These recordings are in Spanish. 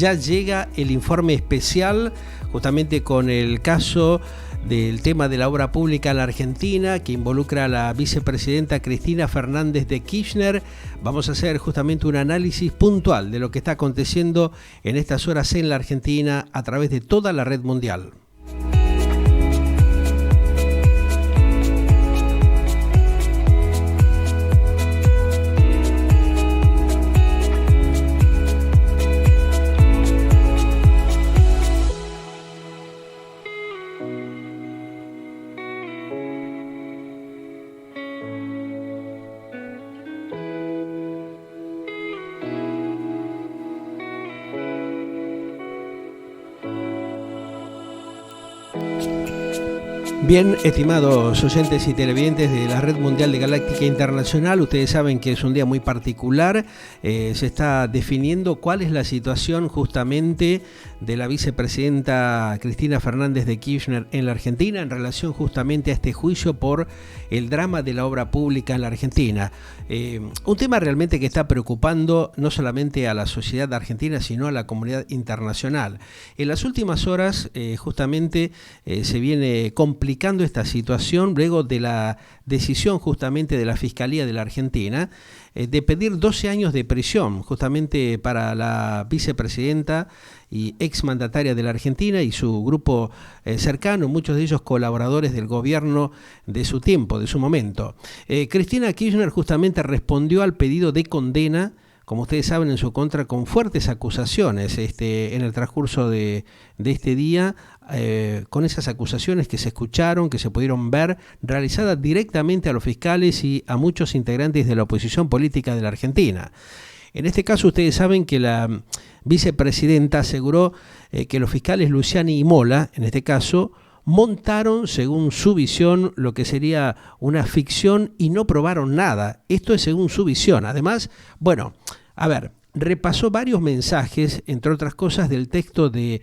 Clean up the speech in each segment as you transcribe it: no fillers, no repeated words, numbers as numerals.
Ya llega el informe especial justamente con el caso del tema de la obra pública en la Argentina que involucra a la vicepresidenta Cristina Fernández de Kirchner. Vamos a hacer justamente un análisis puntual de lo que está aconteciendo en estas horas en la Argentina a través de toda la red mundial. Bien, estimados oyentes y televidentes de la Red Mundial de Galáctica Internacional, ustedes saben que es un día muy particular. Se está definiendo cuál es la situación justamente de la vicepresidenta Cristina Fernández de Kirchner en la Argentina en relación justamente a este juicio por el drama de la obra pública en la Argentina. Un tema realmente que está preocupando no solamente a la sociedad argentina, sino a la comunidad internacional. En las últimas horas justamente se viene complicando esta situación luego de la decisión justamente de la Fiscalía de la Argentina de pedir 12 años de prisión justamente para la vicepresidenta y exmandataria de la Argentina y su grupo cercano, muchos de ellos colaboradores del gobierno de su tiempo, de su momento. Cristina Kirchner justamente respondió al pedido de condena, como ustedes saben, en su contra, con fuertes acusaciones en el transcurso de este día, con esas acusaciones que se escucharon, que se pudieron ver, realizadas directamente a los fiscales y a muchos integrantes de la oposición política de la Argentina. En este caso, ustedes saben que la vicepresidenta aseguró que los fiscales Luciani y Mola, en este caso, montaron, según su visión, lo que sería una ficción y no probaron nada. Esto es según su visión. Además, bueno, a ver, repasó varios mensajes, entre otras cosas, del texto de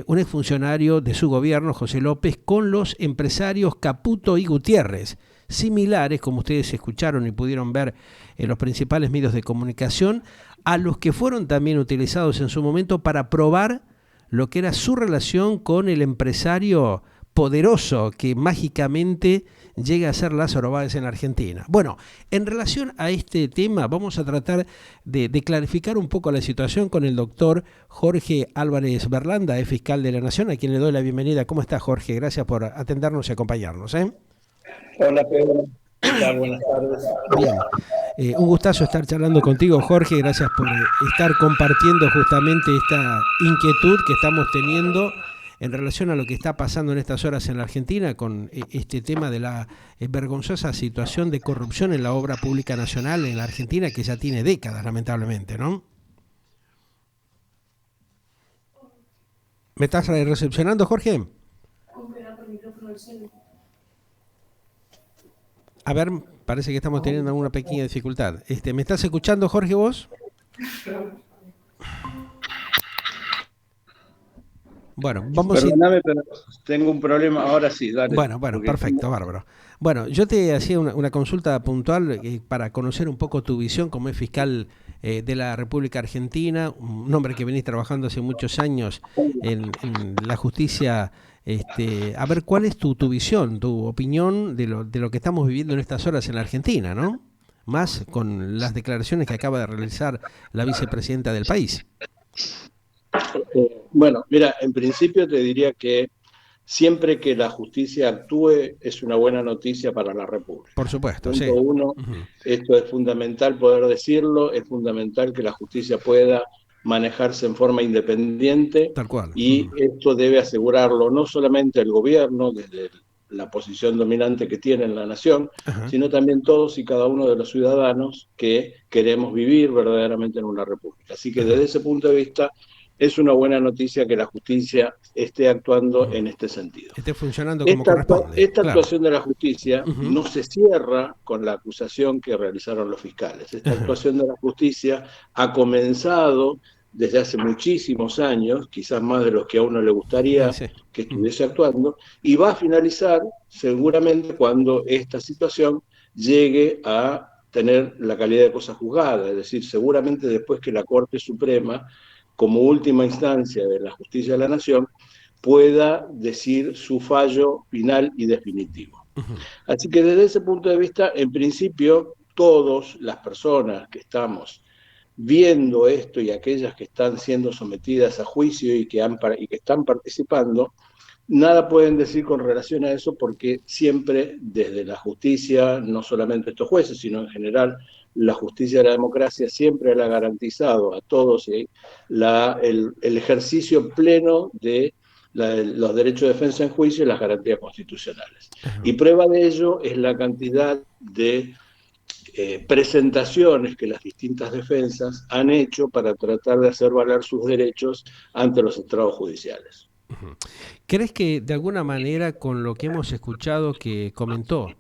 un exfuncionario de su gobierno, José López, con los empresarios Caputo y Gutiérrez, similares, como ustedes escucharon y pudieron ver en los principales medios de comunicación, a los que fueron también utilizados en su momento para probar lo que era su relación con el empresario poderoso que mágicamente llega a ser Lázaro Báez en la Argentina. Bueno, en relación a este tema vamos a tratar de clarificar un poco la situación con el doctor Jorge Álvarez Berlanda, es fiscal de la Nación, a quien le doy la bienvenida. ¿Cómo está, Jorge? Gracias por atendernos y acompañarnos. Hola, Pedro. ¿Qué tal? Buenas tardes. Bien. Un gustazo estar charlando contigo, Jorge. Gracias por estar compartiendo justamente esta inquietud que estamos teniendo en relación a lo que está pasando en estas horas en la Argentina con este tema de la vergonzosa situación de corrupción en la obra pública nacional en la Argentina, que ya tiene décadas, lamentablemente, ¿no? ¿Me estás recepcionando, Jorge? A ver, parece que estamos teniendo alguna pequeña dificultad. ¿Me estás escuchando, Jorge, vos? Bueno, Perdóname, pero tengo un problema. Ahora sí, dale. Bueno, perfecto, bárbaro. Bueno, yo te hacía una consulta puntual para conocer un poco tu visión como es fiscal de la República Argentina, un hombre que venís trabajando hace muchos años en la justicia. A ver, ¿cuál es tu visión, tu opinión de lo que estamos viviendo en estas horas en la Argentina, ¿no? Más con las declaraciones que acaba de realizar la vicepresidenta del país. Bueno, mira, en principio te diría que siempre que la justicia actúe es una buena noticia para la República. Por supuesto, Punto sí. uno, esto es fundamental poder decirlo, es fundamental que la justicia pueda manejarse en forma independiente. Tal cual. Y esto debe asegurarlo no solamente el gobierno, desde la posición dominante que tiene en la nación, sino también todos y cada uno de los ciudadanos que queremos vivir verdaderamente en una república. Así que desde ese punto de vista es una buena noticia que la justicia esté actuando en este sentido. Esté funcionando como corresponde. Esta actuación de la justicia no se cierra con la acusación que realizaron los fiscales. Esta actuación de la justicia ha comenzado desde hace muchísimos años, quizás más de los que a uno le gustaría que estuviese actuando, y va a finalizar seguramente cuando esta situación llegue a tener la calidad de cosa juzgada, es decir, seguramente después que la Corte Suprema como última instancia de la justicia de la nación, pueda decir su fallo final y definitivo. Así que desde ese punto de vista, en principio, todas las personas que estamos viendo esto y aquellas que están siendo sometidas a juicio y que están participando, nada pueden decir con relación a eso porque siempre desde la justicia, no solamente estos jueces, sino en general, la justicia de la democracia siempre le ha garantizado a todos el ejercicio pleno de los derechos de defensa en juicio y las garantías constitucionales. Y prueba de ello es la cantidad de presentaciones que las distintas defensas han hecho para tratar de hacer valer sus derechos ante los estrados judiciales. ¿Crees que de alguna manera con lo que hemos escuchado que comentó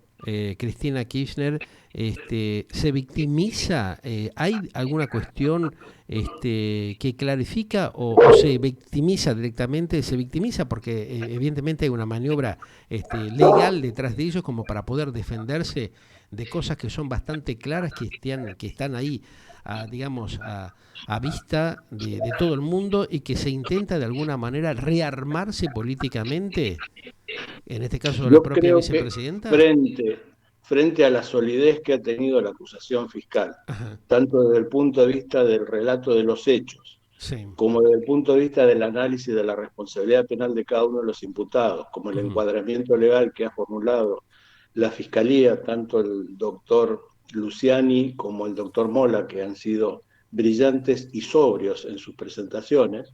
Cristina Kirchner, se victimiza? ¿Hay alguna cuestión que clarifica o se victimiza directamente? Se victimiza porque evidentemente hay una maniobra legal detrás de ellos como para poder defenderse de cosas que son bastante claras, que están ahí, digamos, a vista de todo el mundo, y que se intenta de alguna manera rearmarse políticamente, en este caso la Yo propia creo que vicepresidenta. frente a la solidez que ha tenido la acusación fiscal, Ajá, tanto desde el punto de vista del relato de los hechos, sí. como desde el punto de vista del análisis de la responsabilidad penal de cada uno de los imputados, como el Ujú, encuadramiento legal que ha formulado la Fiscalía, tanto el doctor Luciani como el doctor Mola, que han sido brillantes y sobrios en sus presentaciones,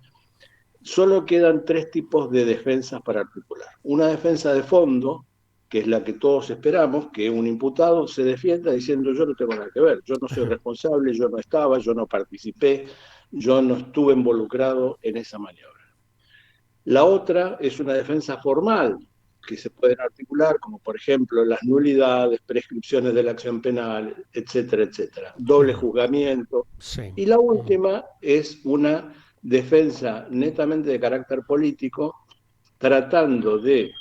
solo quedan tres tipos de defensas para articular. Una defensa de fondo, que es la que todos esperamos, que un imputado se defienda diciendo yo no tengo nada que ver, yo no soy ajá, responsable, yo no estaba, yo no participé, yo no estuve involucrado en esa maniobra. La otra es una defensa formal, que se pueden articular, como por ejemplo las nulidades, prescripciones de la acción penal, etcétera, etcétera, doble ajá, juzgamiento. sí. Y la Ujú, última es una defensa netamente de carácter político, tratando de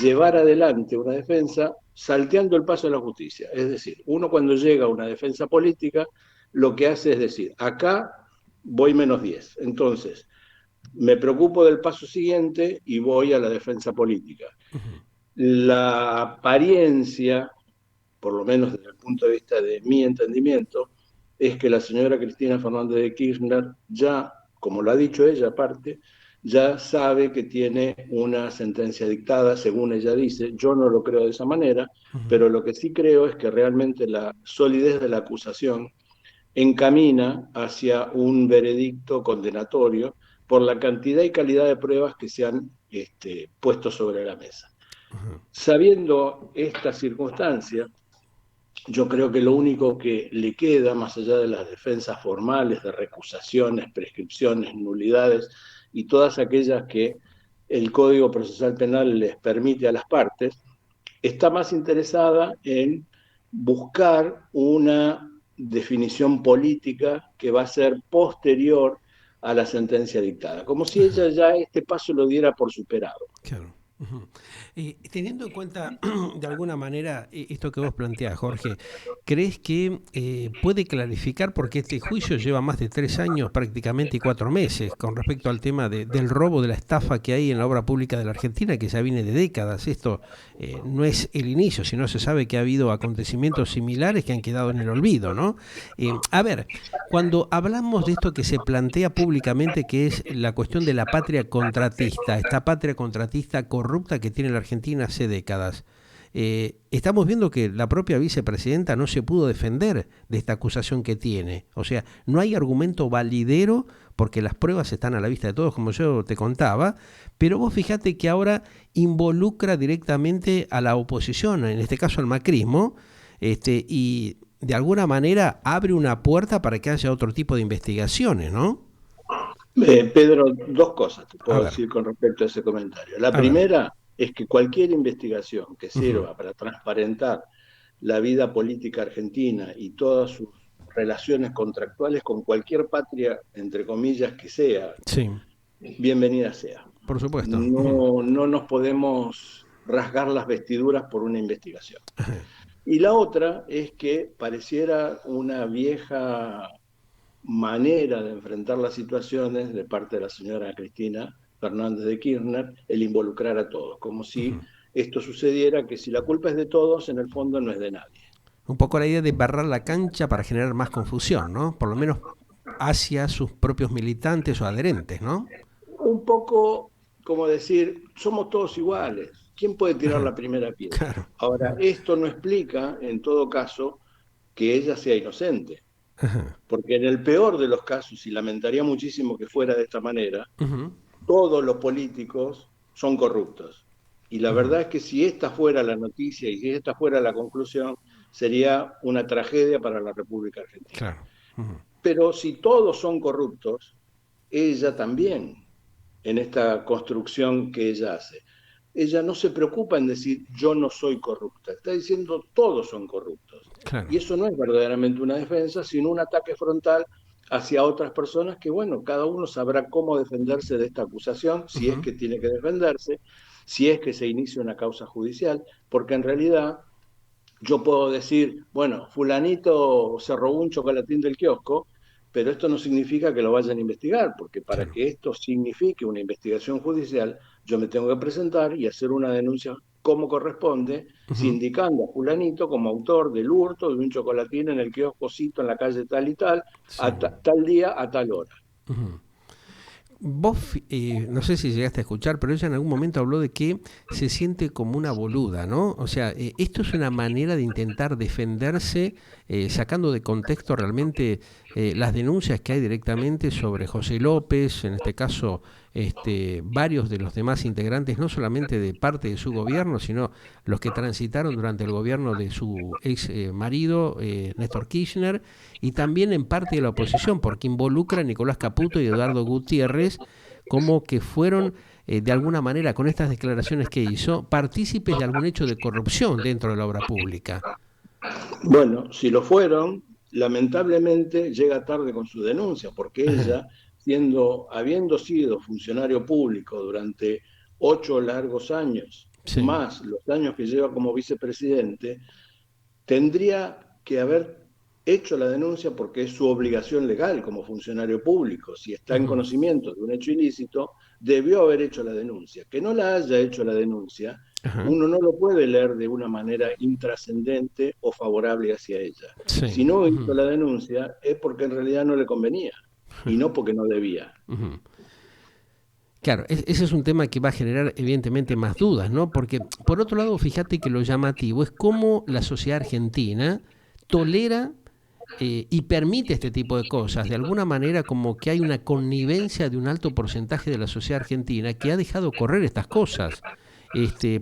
llevar adelante una defensa salteando el paso de la justicia. Es decir, uno cuando llega a una defensa política, lo que hace es decir, acá voy -10. Entonces, me preocupo del paso siguiente y voy a la defensa política. ujú, La apariencia, por lo menos desde el punto de vista de mi entendimiento, es que la señora Cristina Fernández de Kirchner ya, como lo ha dicho ella aparte, ya sabe que tiene una sentencia dictada, según ella dice. Yo no lo creo de esa manera, ujú. pero lo que sí creo es que realmente la solidez de la acusación encamina hacia un veredicto condenatorio por la cantidad y calidad de pruebas que se han puesto sobre la mesa. Sabiendo esta circunstancia, yo creo que lo único que le queda, más allá de las defensas formales, de recusaciones, prescripciones, nulidades y todas aquellas que el Código Procesal Penal les permite a las partes, está más interesada en buscar una definición política que va a ser posterior a la sentencia dictada, como si ella ya este paso lo diera por superado. Claro. Ujú. Teniendo en cuenta de alguna manera esto que vos planteás, Jorge, ¿crees que puede clarificar, porque este juicio lleva más de 3 años prácticamente y 4 meses con respecto al tema del robo, de la estafa que hay en la obra pública de la Argentina, que ya viene de décadas? Esto no es el inicio, sino se sabe que ha habido acontecimientos similares que han quedado en el olvido, ¿no? A ver, cuando hablamos de esto que se plantea públicamente, que es la cuestión de la patria contratista, esta patria contratista corrupta que tiene la Argentina hace décadas, estamos viendo que la propia vicepresidenta no se pudo defender de esta acusación que tiene. O sea, no hay argumento validero porque las pruebas están a la vista de todos, como yo te contaba, pero vos fíjate que ahora involucra directamente a la oposición, en este caso al macrismo, y de alguna manera abre una puerta para que haya otro tipo de investigaciones, ¿no? Pedro, dos cosas te A puedo ver, decir con respecto a ese comentario. La a ver. primera es que cualquier investigación que Ujú, sirva para transparentar la vida política argentina y todas sus relaciones contractuales con cualquier patria, entre comillas, que sea, sí, bienvenida sea. por supuesto. Ujú, No, no nos podemos rasgar las vestiduras por una investigación. ajá, Y la otra es que pareciera una vieja manera de enfrentar las situaciones de parte de la señora Cristina Fernández de Kirchner, el involucrar a todos, como si esto sucediera, que si la culpa es de todos, en el fondo no es de nadie. Un poco la idea de barrar la cancha para generar más confusión, ¿no? Por lo menos hacia sus propios militantes o adherentes, ¿no? Un poco como decir, somos todos iguales, ¿quién puede tirar la primera piedra? Claro. Ahora, esto no explica, en todo caso, que ella sea inocente, porque en el peor de los casos, y lamentaría muchísimo que fuera de esta manera, todos los políticos son corruptos. Y la verdad es que si esta fuera la noticia y si esta fuera la conclusión, sería una tragedia para la República Argentina. Claro. Pero si todos son corruptos, ella también, en esta construcción que ella hace. Ella no se preocupa en decir yo no soy corrupta, está diciendo todos son corruptos. Claro. Y eso no es verdaderamente una defensa, sino un ataque frontal hacia otras personas que, bueno, cada uno sabrá cómo defenderse de esta acusación, si es que tiene que defenderse, si es que se inicia una causa judicial, porque en realidad yo puedo decir, bueno, fulanito se robó un chocolatín del kiosco, pero esto no significa que lo vayan a investigar, porque para Claro. que esto signifique una investigación judicial, yo me tengo que presentar y hacer una denuncia como corresponde, sindicando a fulanito como autor del hurto de un chocolatín en el kioscocito en la calle tal y tal, Sí. a tal día, a tal hora. Vos, no sé si llegaste a escuchar, pero ella en algún momento habló de que se siente como una boluda, ¿no? O sea, esto es una manera de intentar defenderse, sacando de contexto realmente las denuncias que hay directamente sobre José López, en este caso varios de los demás integrantes, no solamente de parte de su gobierno, sino los que transitaron durante el gobierno de su ex marido, Néstor Kirchner, y también en parte de la oposición, porque involucra a Nicolás Caputo y Eduardo Gutiérrez, como que fueron, de alguna manera, con estas declaraciones que hizo, partícipes de algún hecho de corrupción dentro de la obra pública. Bueno, si lo fueron, lamentablemente llega tarde con su denuncia, porque ella, habiendo sido funcionario público durante 8 largos años, Sí. más los años que lleva como vicepresidente, tendría que haber hecho la denuncia porque es su obligación legal como funcionario público. Si está en conocimiento de un hecho ilícito, debió haber hecho la denuncia. Que no la haya hecho la denuncia, uno no lo puede leer de una manera intrascendente o favorable hacia ella. Sí. Si no hizo la denuncia es porque en realidad no le convenía y no porque no debía. Claro, ese es un tema que va a generar evidentemente más dudas, ¿no? Porque por otro lado, fíjate que lo llamativo es cómo la sociedad argentina tolera y permite este tipo de cosas. De alguna manera como que hay una connivencia de un alto porcentaje de la sociedad argentina que ha dejado correr estas cosas.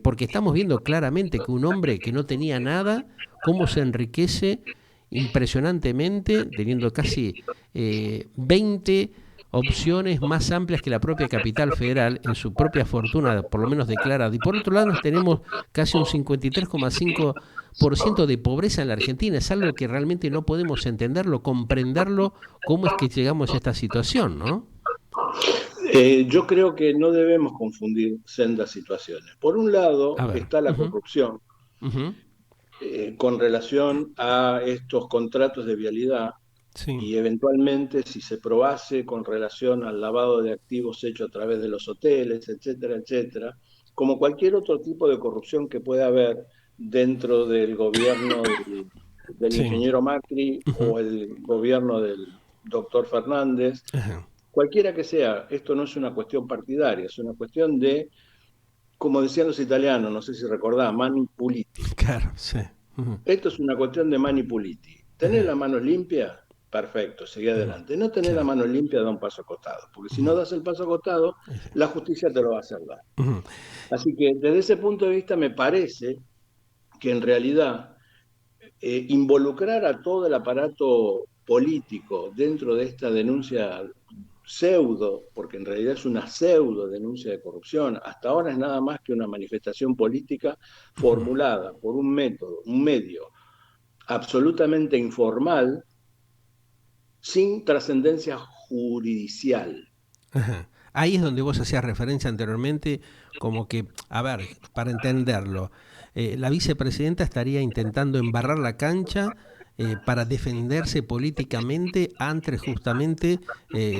Porque estamos viendo claramente que un hombre que no tenía nada, cómo se enriquece impresionantemente, teniendo casi 20 opciones más amplias que la propia capital federal en su propia fortuna, por lo menos declarada. Y por otro lado tenemos casi un 53,5% de pobreza en la Argentina. Es algo que realmente no podemos entenderlo, comprenderlo, cómo es que llegamos a esta situación, ¿no? Yo creo que no debemos confundir sendas situaciones. Por un lado A ver. está la corrupción con relación a estos contratos de vialidad, Sí. y eventualmente si se probase con relación al lavado de activos hecho a través de los hoteles, etcétera, etcétera, como cualquier otro tipo de corrupción que pueda haber dentro del gobierno del Sí. ingeniero Macri o el gobierno del doctor Fernández, cualquiera que sea, esto no es una cuestión partidaria, es una cuestión de, como decían los italianos, no sé si recordás, mani puliti. Claro, sí. Esto es una cuestión de mani puliti. ¿Tenés las manos limpias? Perfecto, seguí adelante. No tenés la mano limpia, da un paso acostado, porque si no das el paso acostado, la justicia te lo va a hacer dar. Así que desde ese punto de vista me parece que en realidad involucrar a todo el aparato político dentro de esta denuncia pseudo, porque en realidad es una pseudo denuncia de corrupción, hasta ahora es nada más que una manifestación política formulada por un método, un medio absolutamente informal, sin trascendencia juridicial. Ahí es donde vos hacías referencia anteriormente, como que, a ver, para entenderlo, la vicepresidenta estaría intentando embarrar la cancha para defenderse políticamente ante justamente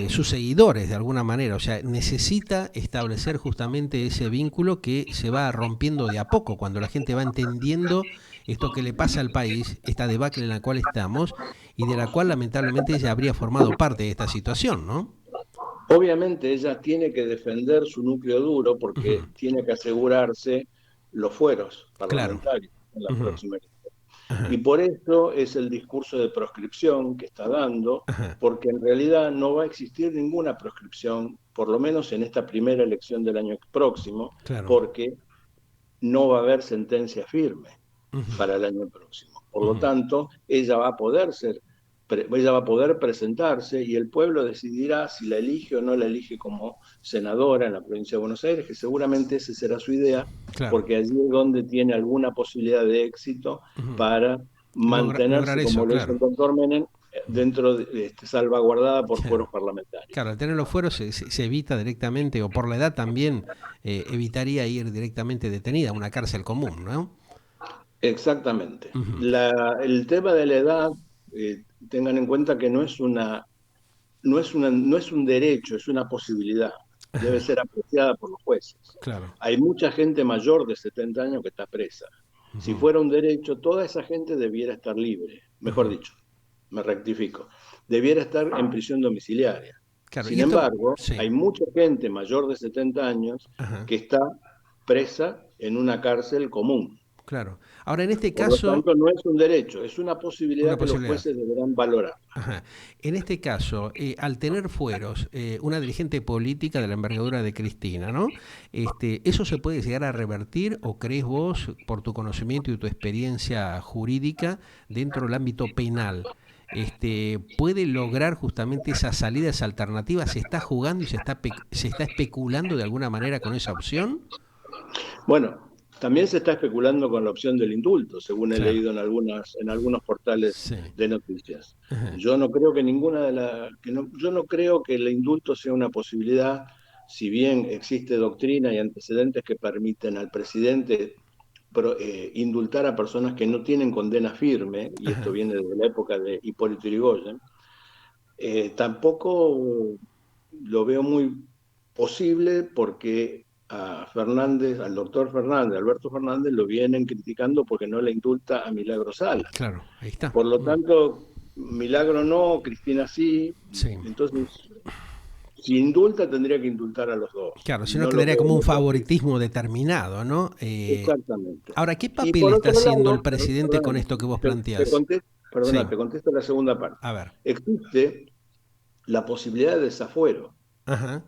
sus seguidores de alguna manera. O sea, necesita establecer justamente ese vínculo que se va rompiendo de a poco cuando la gente va entendiendo esto que le pasa al país, esta debacle en la cual estamos y de la cual lamentablemente ella habría formado parte de esta situación, ¿no? Obviamente ella tiene que defender su núcleo duro porque Ujú. tiene que asegurarse los fueros Claro. parlamentarios en la Ujú. próxima elección. Y Ajá. por eso es el discurso de proscripción que está dando, Ajá. porque en realidad no va a existir ninguna proscripción, por lo menos en esta primera elección del año próximo, Claro. porque no va a haber sentencia firme Ujú. para el año próximo. Por lo Ujú. tanto, ella va a poder presentarse y el pueblo decidirá si la elige o no la elige como senadora en la provincia de Buenos Aires, que seguramente esa será su idea, Claro. porque allí es donde tiene alguna posibilidad de éxito Ujú. para Lograr mantenerse, como eso, lo hizo el claro. doctor Menem, dentro de salvaguardada por Claro. fueros parlamentarios. Claro, al tener los fueros se evita directamente, o por la edad también, evitaría ir directamente detenida a una cárcel común, ¿no? Exactamente. Ujú. El tema de la edad, tengan en cuenta que no es un derecho, es una posibilidad. Debe ser apreciada por los jueces. Claro. Hay mucha gente mayor de 70 años que está presa. Si Ujú. fuera un derecho, toda esa gente debiera estar libre. Mejor Ujú. dicho, me rectifico. Debiera estar en prisión domiciliaria. Claro, Sin y esto, embargo, sí. hay mucha gente mayor de 70 años Ajá. que está presa en una cárcel común. Claro. Ahora, en este Por lo caso, tanto, no es un derecho, es una una posibilidad que los posibilidad. jueces deberán valorar. Ajá. En este caso, al tener fueros, una dirigente política de la envergadura de Cristina, ¿no? ¿Eso se puede llegar a revertir o crees vos, por tu conocimiento y tu experiencia jurídica dentro del ámbito penal, puede lograr justamente esas salidas alternativas? ¿Se está jugando y se está especulando de alguna manera con esa opción? Bueno, también se está especulando con la opción del indulto, según he Claro. leído en algunos portales Sí. de noticias. Ajá. Yo no creo que ninguna de las, yo no creo que el indulto sea una posibilidad, si bien existe doctrina y antecedentes que permiten al presidente indultar a personas que no tienen condena firme, y esto Ajá. viene desde la época de Hipólito Yrigoyen, tampoco lo veo muy posible porque a Fernández, al doctor Fernández, Alberto Fernández, lo vienen criticando porque no le indulta a Milagro Sala. Claro, ahí está. Por lo tanto, Milagro no, Cristina sí. Sí. Entonces, si indulta, tendría que indultar a los dos. Claro, Y si no no lo quedaría veo como un muy posible. favoritismo determinado, ¿no? Exactamente. Ahora, ¿qué Y papel por está otro haciendo el lado, presidente con perdóname, esto que vos te planteás? contesto, Sí, perdona, te contesto la segunda parte. a ver. Existe la posibilidad de desafuero. Ajá,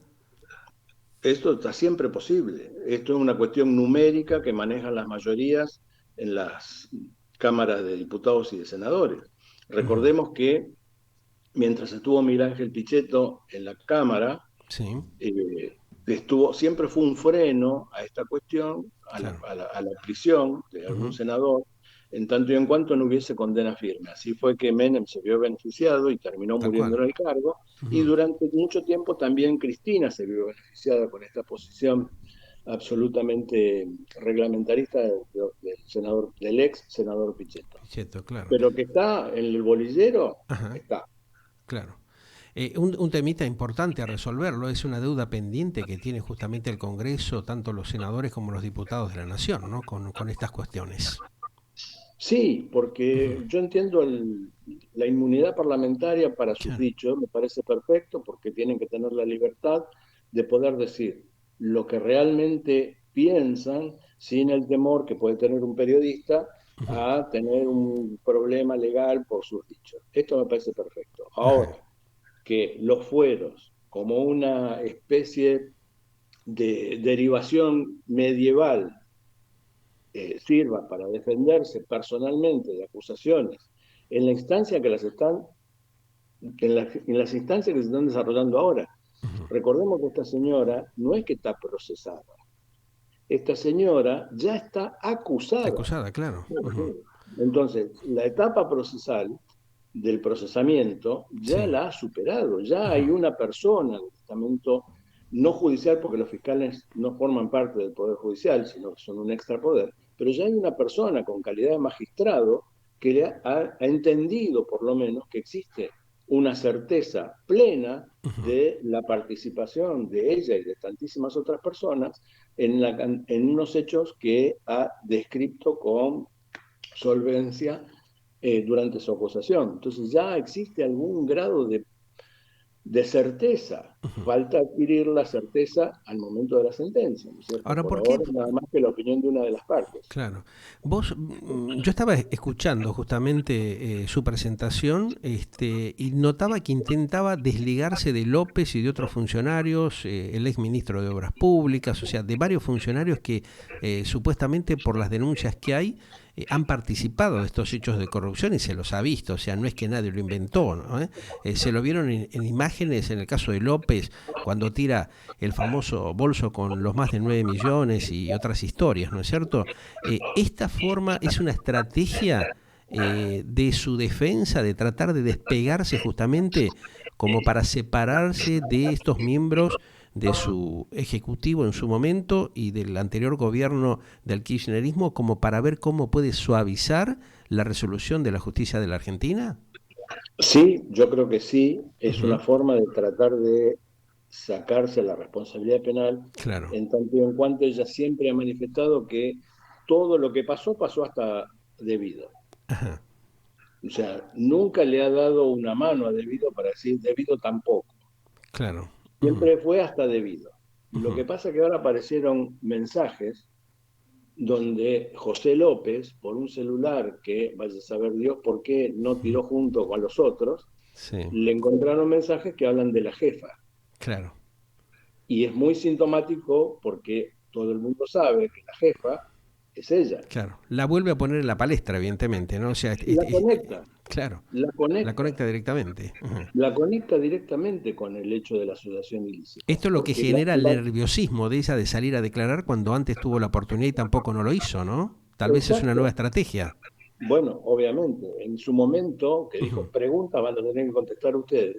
Esto está siempre posible. Esto es una cuestión numérica que manejan las mayorías en las cámaras de diputados y de senadores. ujú, Recordemos que mientras estuvo Miguel Ángel Pichetto en la Cámara, sí, siempre fue un freno a esta cuestión, claro. a la prisión de algún Ujú, senador, en tanto y en cuanto no hubiese condena firme. Así fue que Menem se vio beneficiado y terminó tal muriendo cual. en el cargo, y Ujú, durante mucho tiempo también Cristina se vio beneficiada con esta posición absolutamente reglamentarista del ex senador Pichetto. Pichetto, claro. Pero que está en el bolillero, Ajá, está. claro. Un temita importante a resolverlo es una deuda pendiente que tiene justamente el Congreso, tanto los senadores como los diputados de la Nación, ¿no? Con estas cuestiones. Sí, Ujú, porque yo entiendo la inmunidad parlamentaria para sus claro. dichos, me parece perfecto, porque tienen que tener la libertad de poder decir lo que realmente piensan sin el temor que puede tener un periodista Ujú, a tener un problema legal por sus dichos. Esto me parece perfecto. ajá, Ahora, que los fueros, como una especie de derivación medieval, sirva para defenderse personalmente de acusaciones en la instancia que las están, en las instancias que se están desarrollando ahora. ujú. Recordemos que esta señora no es que está procesada, esta señora ya está acusada. Acusada, claro. Ujú, Entonces, la etapa procesal del procesamiento ya sí. la ha superado, ya Ujú, hay una persona del estamento no judicial, porque los fiscales no forman parte del Poder Judicial, sino que son un extrapoder, pero ya hay una persona con calidad de magistrado que ha entendido por lo menos que existe una certeza plena de la participación de ella y de tantísimas otras personas en unos hechos que ha descrito con solvencia durante su acusación. Entonces ya existe algún grado de certeza. Falta adquirir la certeza al momento de la sentencia, ¿no es cierto? Ahora, Por ¿por qué? ahora nada más que la opinión de una de las partes. Claro. Yo estaba escuchando justamente su presentación, y notaba que intentaba desligarse de López y de otros funcionarios, el ex ministro de Obras Públicas, o sea, de varios funcionarios que supuestamente por las denuncias que hay han participado de estos hechos de corrupción y se los ha visto, o sea, no es que nadie lo inventó, ¿no? Se lo vieron en imágenes en el caso de López, cuando tira el famoso bolso con los más de 9 millones y otras historias, ¿no es cierto? Esta forma es una estrategia de su defensa, de tratar de despegarse justamente como para separarse de estos miembros de su ejecutivo en su momento y del anterior gobierno del kirchnerismo, como para ver cómo puede suavizar la resolución de la justicia de la Argentina? Sí, yo creo que sí, es una Ujú. forma de tratar de sacarse la responsabilidad penal, Claro. en tanto y en cuanto ella siempre ha manifestado que todo lo que pasó pasó hasta debido. Ajá. O sea, nunca le ha dado una mano a debido para decir debido tampoco. Claro. Ujú. Siempre fue hasta debido. Lo Ujú. que pasa es que ahora aparecieron mensajes donde José López, por un celular que vaya a saber Dios por qué no tiró junto con los otros, Sí. le encontraron mensajes que hablan de la jefa. Claro. Y es muy sintomático porque todo el mundo sabe que la jefa es ella. Claro. La vuelve a poner en la palestra, evidentemente, ¿no? O sea, La conecta, claro. la La conecta, conecta directamente. Ujú. la conecta directamente con el hecho de la asociación ilícita. Esto es lo que Porque genera el nerviosismo de ella de salir a declarar cuando antes tuvo la oportunidad y tampoco no lo hizo, ¿no? Tal vez es una nueva exacto. estrategia. Bueno, obviamente, en su momento, que dijo, Ujú. preguntas van a tener que contestar ustedes,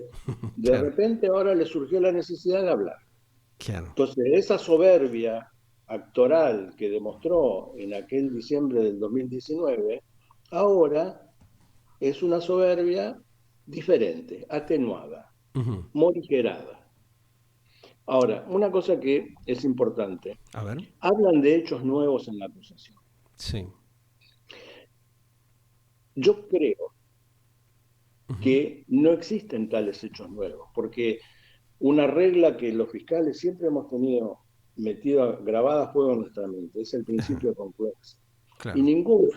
de Claro, repente ahora le surgió la necesidad de hablar. claro. Entonces, esa soberbia actoral que demostró en aquel diciembre del 2019, ahora es una soberbia diferente, atenuada, Ujú. morigerada. Ahora, una cosa que es importante, A ver. hablan de hechos nuevos en la acusación. Sí. Yo creo Ujú. que no existen tales hechos nuevos, porque una regla que los fiscales siempre hemos tenido metida, grabada a fuego en nuestra mente, es el principio de congruencia. Y Claro. ningún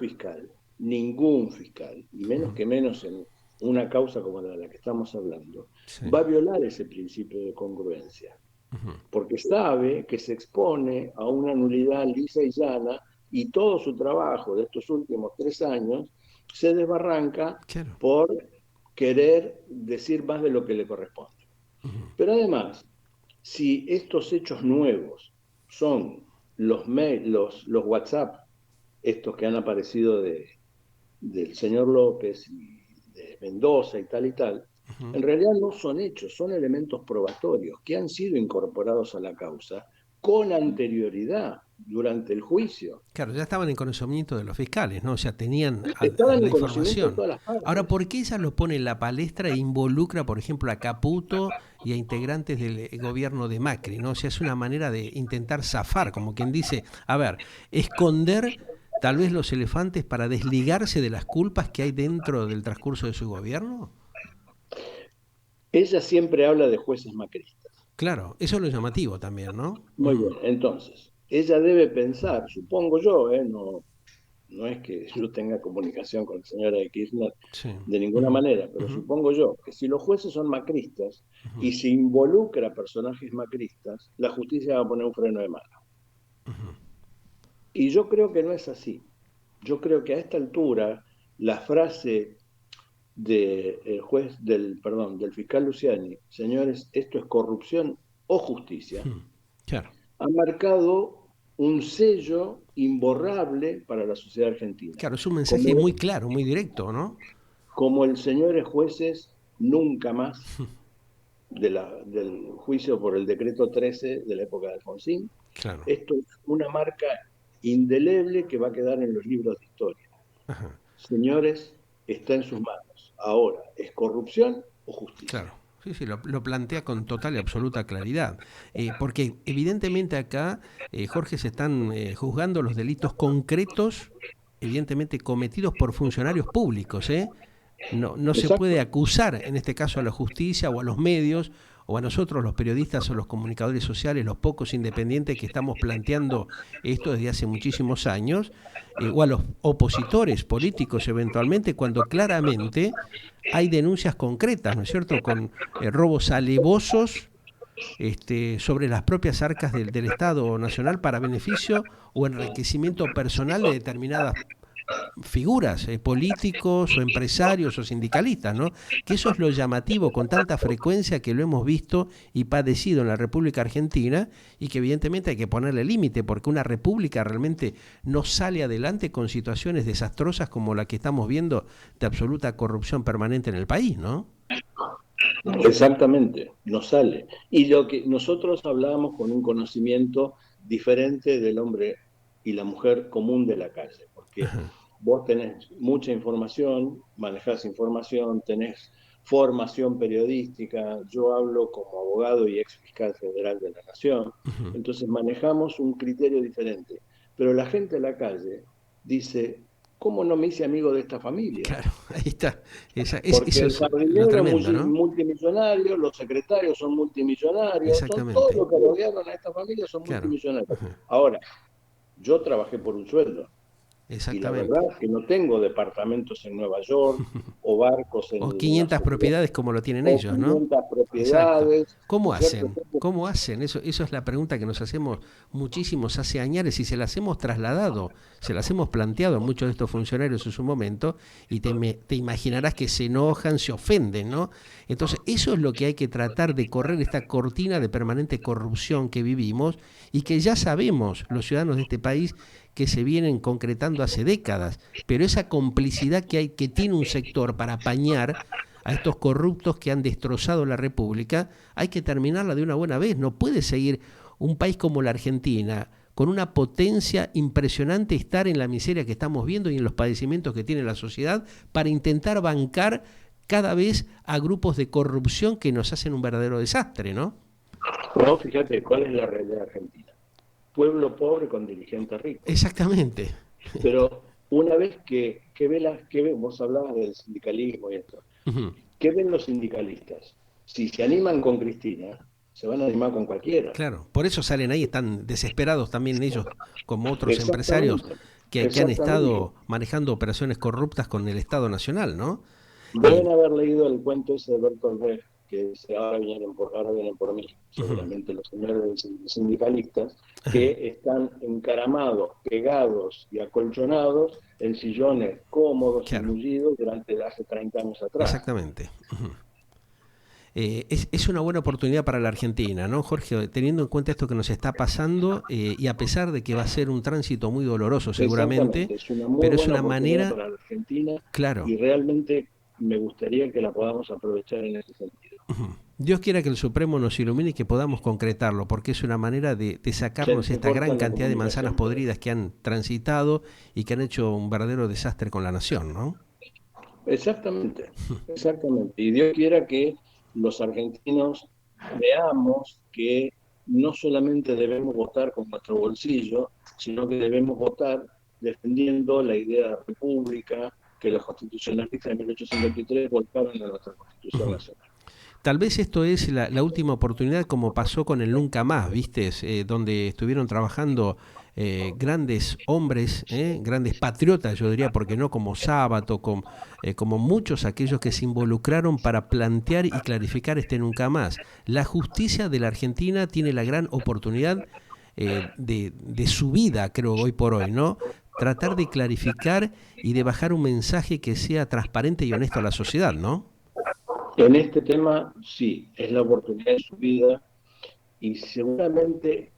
fiscal, y menos en una causa como la de la que estamos hablando, Sí. va a violar ese principio de congruencia, Ujú. porque sabe que se expone a una nulidad lisa y llana y todo su trabajo de estos últimos 3 años se desbarranca Claro. por querer decir más de lo que le corresponde. Ujú. Pero además, si estos hechos nuevos son los mail, los WhatsApp, estos que han aparecido del señor López y de Mendoza y tal, Ujú. en realidad no son hechos, son elementos probatorios que han sido incorporados a la causa con anterioridad durante el juicio. Claro, ya estaban en conocimiento de los fiscales, ¿no? O sea, tenían Estaban en la conocimiento de información. todas las Ahora, partes. ¿por qué ella lo pone en la palestra e involucra, por ejemplo, a Caputo y a integrantes del gobierno de Macri, ¿no? O sea, es una manera de intentar zafar, como quien dice, a ver, esconder tal vez los elefantes para desligarse de las culpas que hay dentro del transcurso de su gobierno. Ella siempre habla de jueces macristas. Claro, eso es lo llamativo también, ¿no? Muy bien, entonces, ella debe pensar, supongo yo, no, no es que yo tenga comunicación con la señora de Kirchner Sí. de ninguna Ujú. manera, pero Ujú. supongo yo que si los jueces son macristas Ujú. y se involucra a personajes macristas, la justicia va a poner un freno de mano. Y yo creo que no es así. Yo creo que a esta altura la frase del juez, del fiscal Luciani, señores, esto es corrupción o justicia, Claro. ha marcado un sello imborrable para la sociedad argentina. Claro, es un mensaje Como, muy claro, muy directo, ¿no? como el señores jueces nunca más del juicio por el decreto 13 de la época de Alfonsín. Claro. Esto es una marca indeleble que va a quedar en los libros de historia. Ajá. señores, está en sus manos. Ahora, ¿es corrupción o justicia? Claro, sí, sí, lo plantea con total y absoluta claridad. Porque evidentemente acá, Jorge, se están juzgando los delitos concretos, evidentemente cometidos por funcionarios públicos, ¿eh? No, no se puede Exacto. acusar, en este caso, a la justicia o a los medios o a nosotros, los periodistas o los comunicadores sociales, los pocos independientes que estamos planteando esto desde hace muchísimos años, o a los opositores políticos eventualmente, cuando claramente hay denuncias concretas, ¿no es cierto?, con robos alevosos sobre las propias arcas del Estado Nacional para beneficio o enriquecimiento personal de determinadas figuras, políticos o empresarios o sindicalistas, ¿no? Que eso es lo llamativo con tanta frecuencia que lo hemos visto y padecido en la República Argentina y que evidentemente hay que ponerle límite porque una república realmente no sale adelante con situaciones desastrosas como la que estamos viendo de absoluta corrupción permanente en el país, ¿no? Exactamente, no sale. Y lo que nosotros hablábamos con un conocimiento diferente del hombre y la mujer común de la calle, porque vos tenés mucha información, manejás información, tenés formación periodística, yo hablo como abogado y ex fiscal federal de la Nación, entonces manejamos un criterio diferente. Pero la gente de la calle dice, ¿cómo no me hice amigo de esta familia? Claro, ahí está. Porque Eso el es lo jardinero tremendo, es ¿no? multimillonario, los secretarios son multimillonarios, son todos Exactamente, los que rodearon a esta familia son claro. multimillonarios. Ahora, yo trabajé por un sueldo y la Exactamente. verdad es que no tengo departamentos en Nueva York o barcos O en la 500 Florida propiedades como lo tienen o ellos, ¿no? 500 Exacto. propiedades, ¿no ¿Cómo es cierto? hacen? ¿Cómo hacen? Eso es la pregunta que nos hacemos muchísimos hace años y se las hemos trasladado, se las hemos planteado a muchos de estos funcionarios en su momento y te imaginarás que se enojan, se ofenden, ¿no? Entonces, eso es lo que hay que tratar de correr esta cortina de permanente corrupción que vivimos y que ya sabemos los ciudadanos de este país que se vienen concretando hace décadas, pero esa complicidad que hay, que tiene un sector para apañar a estos corruptos que han destrozado la República, hay que terminarla de una buena vez. No puede seguir un país como la Argentina, con una potencia impresionante, estar en la miseria que estamos viendo y en los padecimientos que tiene la sociedad, para intentar bancar cada vez a grupos de corrupción que nos hacen un verdadero desastre, ¿no? No, fíjate cuál es la realidad argentina. Pueblo pobre con dirigentes ricos. Exactamente. Pero una vez vos hablabas del sindicalismo y esto, ¿qué ven los sindicalistas? Si se animan con Cristina, se van a animar con cualquiera. Claro, por eso salen ahí, están desesperados también ellos, como otros empresarios Exactamente, que han exactamente. estado manejando operaciones corruptas con el Estado Nacional, ¿no? Deben haber leído el cuento ese de Bertolt Brecht, que dice, ahora vienen por mí, seguramente los señores sindicalistas, que están encaramados, pegados y acolchonados en sillones cómodos y Claro, mullidos durante hace 30 años atrás. exactamente. Es una buena oportunidad para la Argentina, ¿no, Jorge? Teniendo en cuenta esto que nos está pasando y a pesar de que va a ser un tránsito muy doloroso seguramente, Exactamente, es una muy pero es buena una oportunidad manera, para la Argentina claro, y realmente me gustaría que la podamos aprovechar en ese sentido. Dios quiera que el Supremo nos ilumine y que podamos concretarlo, porque es una manera de Se sacarnos esta entrecorta gran la cantidad de manzanas comunicación por ahí. podridas que han transitado y que han hecho un verdadero desastre con la nación, ¿no? Exactamente, exactamente. Y Dios quiera que los argentinos veamos que no solamente debemos votar con nuestro bolsillo, sino que debemos votar defendiendo la idea de república que los constitucionalistas de 1853 volcaron en nuestra Constitución Nacional. Tal vez esto es la última oportunidad como pasó con el Nunca Más, ¿viste? Donde estuvieron trabajando grandes hombres, grandes patriotas, yo diría, porque no como Sábato, como muchos aquellos que se involucraron para plantear y clarificar este Nunca Más. La justicia de la Argentina tiene la gran oportunidad de su vida, creo, hoy por hoy, ¿no? Tratar de clarificar y de bajar un mensaje que sea transparente y honesto a la sociedad, ¿no? En este tema, sí, es la oportunidad de su vida y seguramente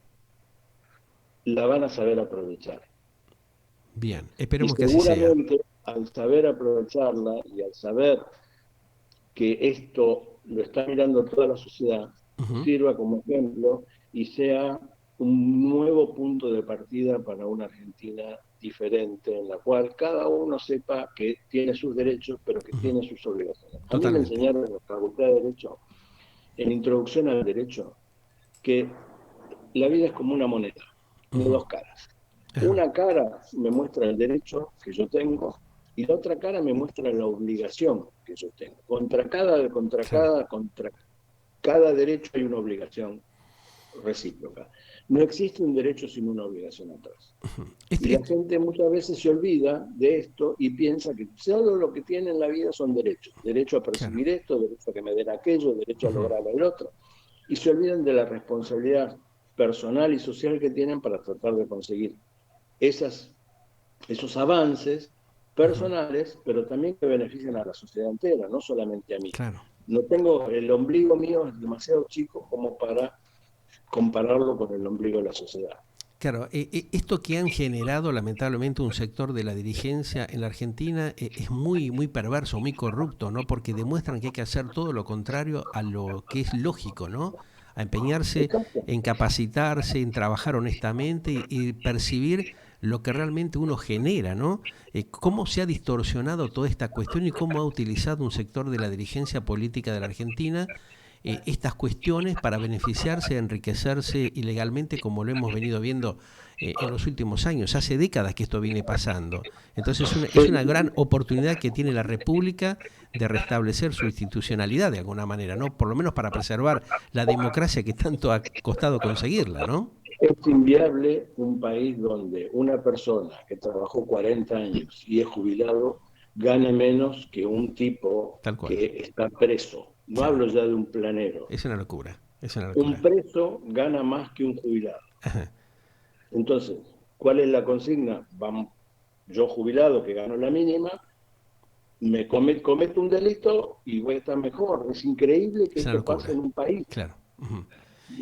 la van a saber aprovechar. Bien, Y esperemos que así sea. seguramente al saber aprovecharla y al saber que esto lo está mirando toda la sociedad, Ujú. sirva como ejemplo y sea un nuevo punto de partida para una Argentina diferente, en la cual cada uno sepa que tiene sus derechos, pero que tiene sus obligaciones. A mí me Totalmente. enseñaron en la Facultad de Derecho, en Introducción al Derecho, que la vida es como una moneda, tiene dos caras. Una cara me muestra el derecho que yo tengo y la otra cara me muestra la obligación que yo tengo. Claro. Contra cada derecho hay una obligación recíproca. No existe un derecho sin una obligación atrás. Y la gente muchas veces se olvida de esto y piensa que solo lo que tiene en la vida son derechos. Derecho a Claro. percibir esto, derecho a que me den aquello, derecho a lograr el otro. Y se olvidan de la responsabilidad personal y social que tienen para tratar de conseguir esos avances personales, pero también que benefician a la sociedad entera, no solamente a mí. Claro. No tengo, el ombligo mío es demasiado chico como para compararlo con el ombligo de la sociedad. Claro, esto que han generado lamentablemente un sector de la dirigencia en la Argentina es muy, muy perverso, muy corrupto, ¿no? Porque demuestran que hay que hacer todo lo contrario a lo que es lógico, ¿no? A empeñarse Exacto. en capacitarse, en trabajar honestamente y percibir lo que realmente uno genera, ¿no? Cómo se ha distorsionado toda esta cuestión y cómo ha utilizado un sector de la dirigencia política de la Argentina estas cuestiones para beneficiarse, enriquecerse ilegalmente, como lo hemos venido viendo en los últimos años. Hace décadas que esto viene pasando. Entonces es una gran oportunidad que tiene la República de restablecer su institucionalidad de alguna manera, ¿no? Por lo menos para preservar la democracia que tanto ha costado conseguirla, ¿no? Es inviable un país donde una persona que trabajó 40 años y es jubilado gane menos que un tipo Tal cual. que está preso. No Claro. hablo ya de un planero. Es una locura. Es una Un locura. preso gana más que un jubilado. Entonces, ¿cuál es la consigna? Vamos, yo jubilado que gano la mínima, cometo un delito y voy a estar mejor. Es increíble que Es una esto pase locura. en un país. Claro.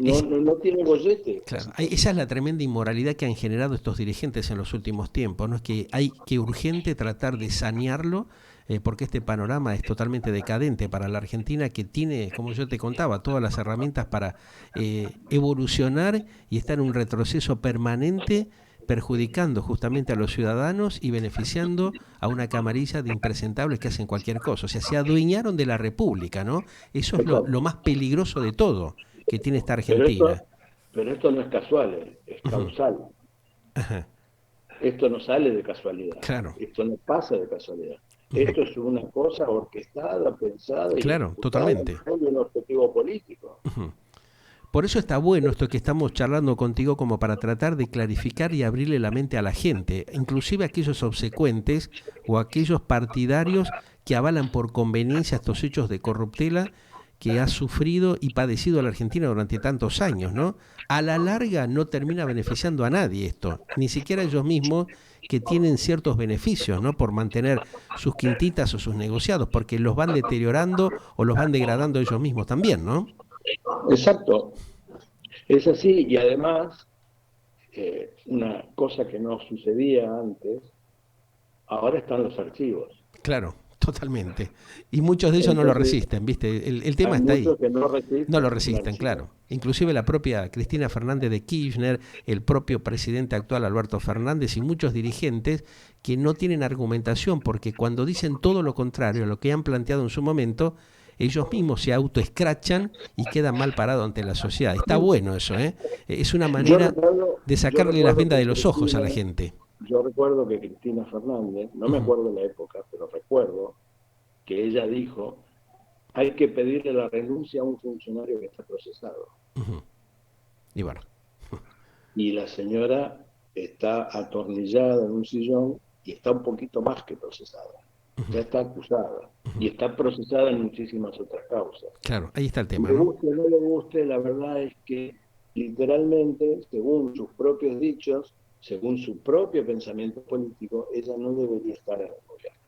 No, no, no tiene bollete esta Claro, situación. esa es la tremenda inmoralidad que han generado estos dirigentes en los últimos tiempos, ¿no? Es que hay que urgente tratar de sanearlo, porque este panorama es totalmente decadente para la Argentina, que tiene, como yo te contaba, todas las herramientas para evolucionar y estar en un retroceso permanente, perjudicando justamente a los ciudadanos y beneficiando a una camarilla de impresentables que hacen cualquier cosa. O sea, se adueñaron de la República, ¿no? Eso es lo Exacto. más peligroso de todo que tiene esta Pero esto, Argentina. pero esto no es casual, es Ujú. causal. Ajá, Esto no sale de casualidad. claro, Esto no pasa de casualidad. Esto es una cosa orquestada, pensada y claro, ejecutada en totalmente. pro de un objetivo político. Por eso está bueno esto que estamos charlando contigo como para tratar de clarificar y abrirle la mente a la gente, inclusive a aquellos obsecuentes o aquellos partidarios que avalan por conveniencia estos hechos de corruptela que ha sufrido y padecido la Argentina durante tantos años, ¿no? A la larga no termina beneficiando a nadie esto, ni siquiera ellos mismos que tienen ciertos beneficios, ¿no? Por mantener sus quintitas o sus negociados, porque los van deteriorando o los van degradando ellos mismos también, ¿no? Exacto, es así. Y además, una cosa que no sucedía antes, ahora están los archivos. Claro, totalmente. Y muchos de ellos no lo Entonces, resisten, ¿viste? El tema hay está ahí. muchos que no No lo resisten un resisten, archivo. claro. Inclusive la propia Cristina Fernández de Kirchner, el propio presidente actual Alberto Fernández y muchos dirigentes que no tienen argumentación porque cuando dicen todo lo contrario a lo que han planteado en su momento, ellos mismos se autoescrachan y quedan mal parados ante la sociedad. Está bueno eso, ¿eh? Es una Yo manera recuerdo, de yo sacarle las recuerdo vendas de que los ojos a la gente. Yo recuerdo que Cristina Fernández, no me Ujú, acuerdo la época, pero recuerdo que ella dijo, hay que pedirle la renuncia a un funcionario que está procesado. ujú. Y bueno, Y la señora está atornillada en un sillón y está un poquito más que procesada. Ya está acusada y está procesada en muchísimas otras causas. claro, ahí está el tema, Le ¿no? guste o no le guste, la verdad es que literalmente, según sus propios dichos, según su propio pensamiento político, ella no debería estar en el gobierno.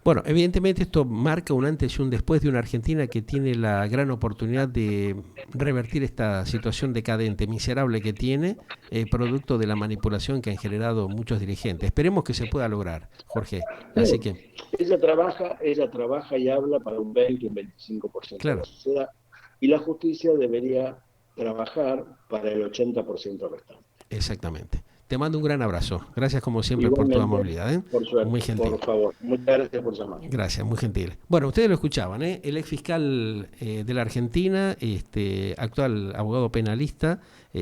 Bueno, evidentemente esto marca un antes y un después de una Argentina que tiene la gran oportunidad de revertir esta situación decadente, miserable que tiene, producto de la manipulación que han generado muchos dirigentes. Esperemos que se pueda lograr, Jorge. Así Sí, que, ella trabaja y habla para un 20, un 25% de la claro, sociedad y la justicia debería trabajar para el 80% restante. Exactamente. Te mando un gran abrazo. Gracias como siempre Igualmente, por tu amabilidad. por suerte, Muy gentil. por favor. Muchas gracias por llamar. Gracias, muy gentil. Bueno, ustedes lo escuchaban, el ex fiscal de la Argentina, actual abogado penalista,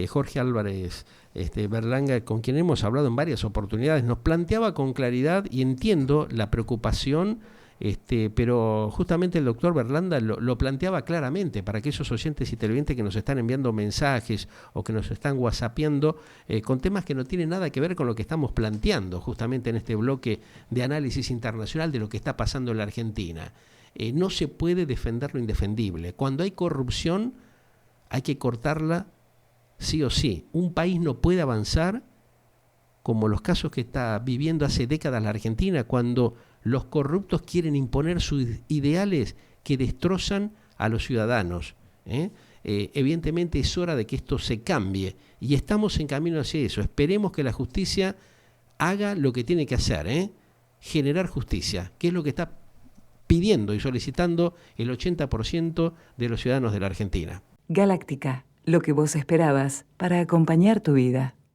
Jorge Álvarez Berlanga, con quien hemos hablado en varias oportunidades, nos planteaba con claridad, y entiendo la preocupación, pero justamente el doctor Berlanga lo planteaba claramente para aquellos oyentes y televidentes que nos están enviando mensajes o que nos están whatsappeando con temas que no tienen nada que ver con lo que estamos planteando justamente en este bloque de análisis internacional de lo que está pasando en la Argentina. No se puede defender lo indefendible. Cuando hay corrupción hay que cortarla sí o sí. Un país no puede avanzar como los casos que está viviendo hace décadas la Argentina, cuando los corruptos quieren imponer sus ideales que destrozan a los ciudadanos. Evidentemente es hora de que esto se cambie y estamos en camino hacia eso. Esperemos que la justicia haga lo que tiene que hacer, generar justicia, que es lo que está pidiendo y solicitando el 80% de los ciudadanos de la Argentina. Galáctica, lo que vos esperabas para acompañar tu vida.